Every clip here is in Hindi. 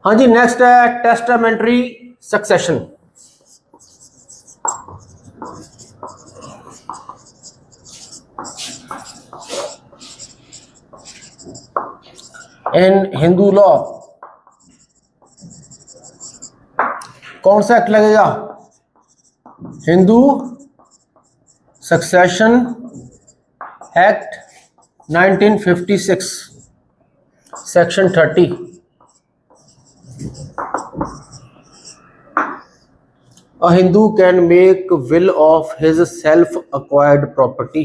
हाँ जी, नेक्स्ट है टेस्टामेंट्री सक्सेशन। इन हिंदू लॉ कौन सा एक्ट लगेगा? Hindu succession act 1956 section 30। A Hindu can make will of his self-acquired property.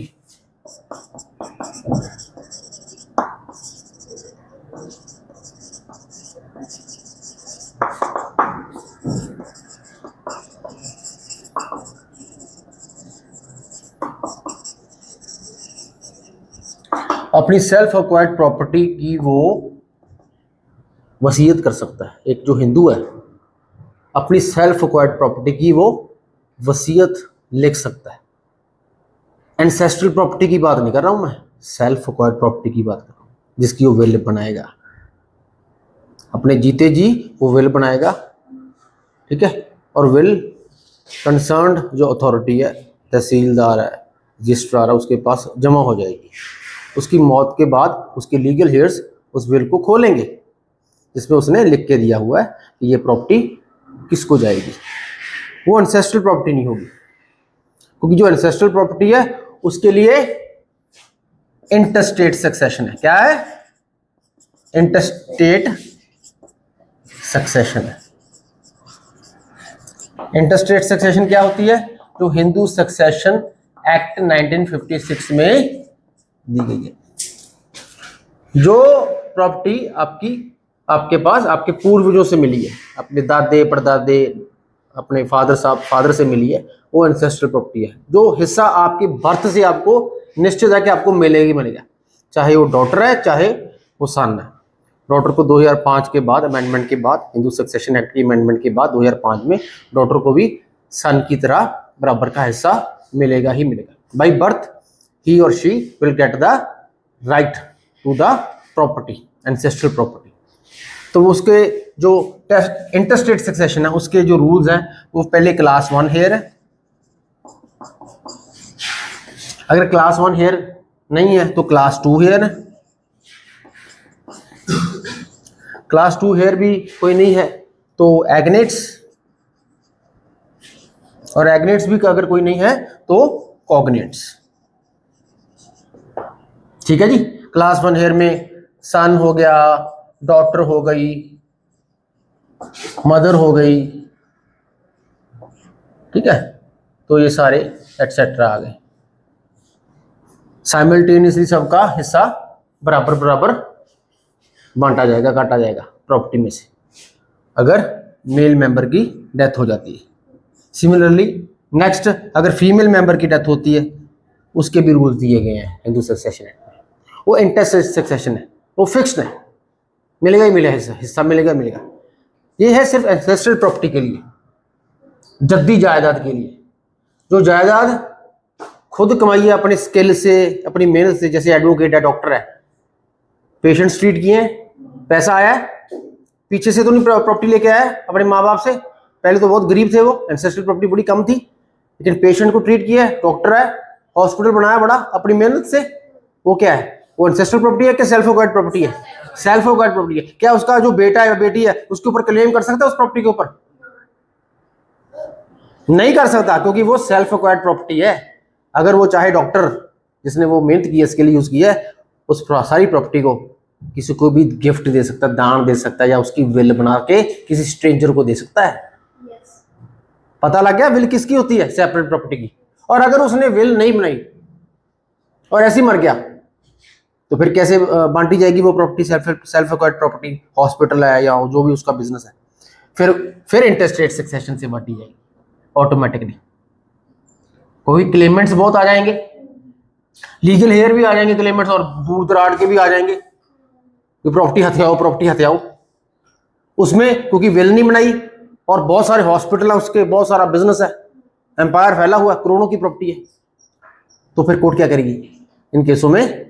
अपनी सेल्फ अक्वायर्ड प्रॉपर्टी की वो वसीयत कर सकता है। एक जो हिंदू है अपनी सेल्फ अक्वायर्ड प्रॉपर्टी की वो वसीयत लिख सकता है। एंसेस्ट्रल प्रॉपर्टी की बात नहीं कर रहा हूं मैं, सेल्फ अक्वायर्ड प्रॉपर्टी की बात कर रहा हूं, जिसकी वो विल बनाएगा, अपने जीते जी वो विल बनाएगा, ठीक है। और विल कंसर्न्ड जो अथॉरिटी है, तहसीलदार है, रजिस्ट्रार है, उसके पास जमा हो जाएगी। उसकी मौत के बाद उसके लीगल हेयर्स उस विल को खोलेंगे जिसमें उसने लिख के दिया हुआ है कि ये प्रॉपर्टी किसको जाएगी। वो एंसेस्ट्रल प्रॉपर्टी नहीं होगी, क्योंकि जो एंसेस्ट्रल प्रॉपर्टी है उसके लिए इंटरस्टेट सक्सेशन है। क्या है? इंटरस्टेट सक्सेशन है। इंटरस्टेट सक्सेशन क्या होती है? जो हिंदू सक्सेशन एक्ट 1956 में दी गई है। जो प्रॉपर्टी आपके पास आपके पूर्वजों से मिली है, अपने दादे परदादे, अपने फादर से मिली है, वो एंसेस्ट्रल प्रॉपर्टी है। जो हिस्सा आपके बर्थ से आपको निश्चित है कि आपको मिलेगा, चाहे वो डॉटर है चाहे वो सन है। डॉटर को 2005 के बाद अमेंडमेंट के बाद, हिंदू सक्सेशन एक्ट की अमेंडमेंट के बाद 2005 में डॉटर को भी सन की तरह बराबर का हिस्सा मिलेगा ही मिलेगा। By birth he or she will get the right to the property, ancestral property। तो उसके जो इंटरस्टेट सक्सेशन है उसके जो रूल्स हैं वो पहले क्लास 1 हेयर है। अगर क्लास 1 हेयर नहीं है तो क्लास 2 हेयर है। क्लास 2 हेयर भी कोई नहीं है तो एग्नेट्स, और एग्नेट्स भी अगर कोई नहीं है तो कॉग्नेट्स। ठीक है जी। क्लास 1 हेयर में सन हो गया, डॉटर हो गई, मदर हो गई, ठीक है। तो ये सारे एटसेट्रा आ गए। साइमल्टेनियसली सबका हिस्सा बराबर बराबर बांटा जाएगा, काटा जाएगा प्रॉपर्टी में से, अगर मेल मेंबर की डेथ हो जाती है। सिमिलरली नेक्स्ट, अगर फीमेल मेंबर की डेथ होती है उसके भी रूल्स दिए गए हैं हिंदू सक्सेशन एक्ट में। वो इंटरस्टेट सक्सेशन है, वो फिक्स्ड है, मिलेगा ही मिलेगा, हिस्सा मिलेगा मिलेगा। ये है सिर्फ एंसेस्ट्रल प्रॉपर्टी के लिए, जद्दी जायदाद के लिए। जो जायदाद खुद कमाई है अपने स्किल से, अपनी मेहनत से, जैसे एडवोकेट है, डॉक्टर है, पेशेंट्स ट्रीट किए हैं, पैसा आया है, पीछे से तो नहीं प्रॉपर्टी लेके आया अपने माँ बाप से, पहले तो बहुत गरीब थे वो, एंसेस्ट्रल प्रॉपर्टी बड़ी कम थी, लेकिन पेशेंट को ट्रीट किया है, डॉक्टर है, हॉस्पिटल बनाया बड़ा अपनी मेहनत से, वो क्या है? वो एंसेस्ट्रल प्रॉपर्टी है कि सेल्फ अक्वायर्ड प्रॉपर्टी है? सेल्फ अक्वायर्ड प्रॉपर्टी है। क्या उसका जो बेटा है या बेटी है उसके ऊपर क्लेम कर सकता है उस प्रॉपर्टी के ऊपर? नहीं कर सकता, क्योंकि वो सेल्फ अक्वायर्ड प्रॉपर्टी है। अगर वो चाहे डॉक्टर जिसने वो मेहनत की है, इसके लिए यूज किया है, उस सारी प्रॉपर्टी को किसी को भी गिफ्ट दे सकता है, दान दे सकता है, या उसकी विल बना के किसी स्ट्रेंजर को दे सकता है। पता लग गया विल किसकी होती है? सेपरेट प्रॉपर्टी की। और अगर उसने विल नहीं बनाई और ऐसे ही मर गया तो फिर कैसे बांटी जाएगी वो property? Self acquired property, hospital है या जो भी उसका बिजनेस है, फिर इंटरस्टेट सक्सेशन से बांटी जाएगी ऑटोमेटिकली। कोई क्लेमेंट्स बहुत आ जाएंगे, लीगल हेयर भी आ जाएंगे क्लेमेंट्स, और दूर दराज के भी आ जाएंगे कि प्रॉपर्टी हथियाओ उसमें, क्योंकि विल नहीं बनाई और बहुत सारे हॉस्पिटल है उसके, बहुत सारा बिजनेस है, एम्पायर फैला हुआ, करोड़ों की प्रॉपर्टी है। तो फिर कोर्ट क्या करेगी इन केसों में?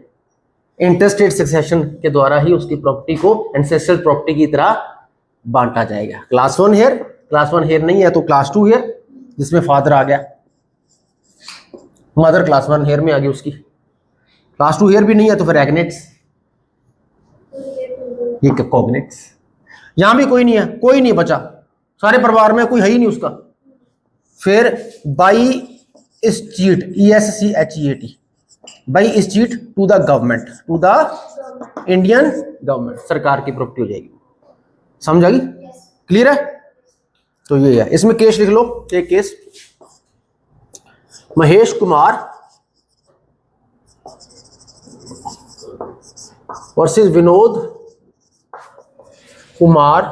इंटरस्टेट सक्सेशन के द्वारा ही उसकी प्रॉपर्टी को एंसेस्ट्रल प्रॉपर्टी की तरह बांटा जाएगा। क्लास 1 हेयर, क्लास 1 हेयर नहीं है तो क्लास 2 हेयर, जिसमें फादर आ गया, मदर क्लास 1 हेयर में आ गई उसकी। क्लास 2 हेयर भी नहीं है तो फिर एग्नेट्स, ये कॉग्नेट्स। यहां भी कोई नहीं है, कोई नहीं बचा, सारे परिवार में कोई है ही नहीं उसका। फिर by escheat, ESCHEAT, by escheat to the government, to the Indian government, सरकार की प्रॉपर्टी हो जाएगी। समझ आ गई? क्लियर है? तो ये है। इसमें केस लिख लो, एक केस, महेश कुमार वर्सेस विनोद कुमार,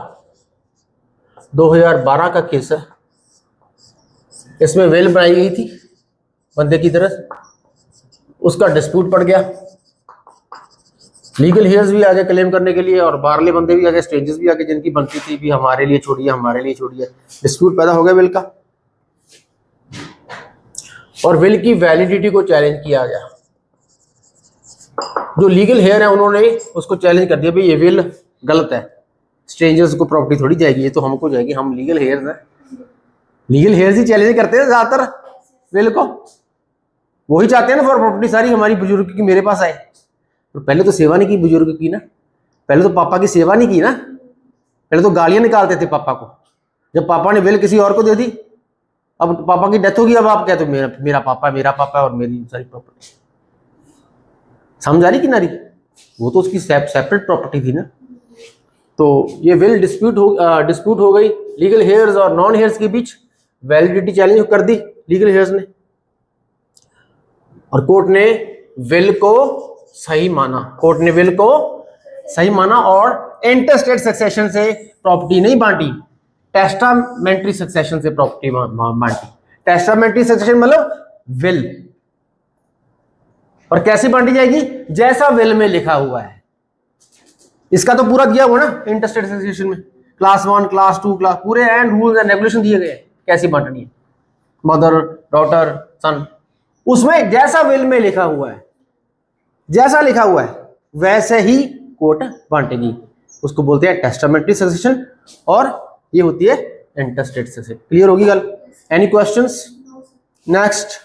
2012 का केस है। इसमें वेल बनाई गई थी बंदे की तरफ, उसका डिस्प्यूट पड़ गया, लीगल हेयर्स भी आगे क्लेम करने के लिए और बाहरले बंदे भी आगे, स्ट्रेंजर्स भी आगे, जिनकी बनती थी भी हमारे लिए छोड़िए, हमारे लिए छोड़िए। डिस्प्यूट पैदा हो गया विल का, और विल की वैलिडिटी को चैलेंज किया गया। जो लीगल हेयर है उन्होंने उसको चैलेंज कर दिया, भाई ये विल गलत है, स्ट्रेंजर्स को प्रॉपर्टी थोड़ी जाएगी, ये तो हमको जाएगी, हम लीगल हेयर्स हैं। लीगल हेयर्स ही चैलेंज करते हैं ज्यादातर विल को, वही चाहते हैं ना फॉर प्रॉपर्टी सारी हमारी बुजुर्ग की मेरे पास आए। तो पहले तो सेवा नहीं की बुजुर्ग की ना, पहले तो पापा की सेवा नहीं की ना, पहले तो गालियां निकालते थे पापा को। जब पापा ने विल किसी और को दे दी, अब पापा की डेथ होगी, अब आप कहते हो मेरा पापा और मेरी सारी प्रॉपर्टी। समझ आ रही कि नारी? वो तो उसकी सेपरेट प्रॉपर्टी थी ना। तो ये विल डिस्प्यूट हो गई लीगल हेयर्स और नॉन हेयर्स के बीच, वैलिडिटी चैलेंज कर दी लीगल हेयर्स ने, और कोर्ट ने विल को सही माना, कोर्ट ने विल को सही माना और इंटरस्टेट सक्सेशन से प्रॉपर्टी नहीं बांटी, टेस्टामेंट्री सक्सेशन से प्रॉपर्टी बांटी। टेस्टामेंट्री सक्सेशन मतलब विल, और कैसे बांटी जाएगी? जैसा विल में लिखा हुआ है। इसका तो पूरा दिया हुआ ना इंटरस्टेट सक्सेशन में, क्लास 1, क्लास 2, क्लास पूरे एंड रूल्स एंड रेगुलेशन दिए गए कैसे बांटनी है, मदर, डॉटर, सन, उसमें जैसा विल में लिखा हुआ है, जैसा लिखा हुआ है वैसे ही कोर्ट बांटेगी। उसको बोलते हैं टेस्टामेंट्री सक्सेशन, और ये होती है इंटरस्टेट सक्सेशन। क्लियर होगी गल? Any questions? नेक्स्ट।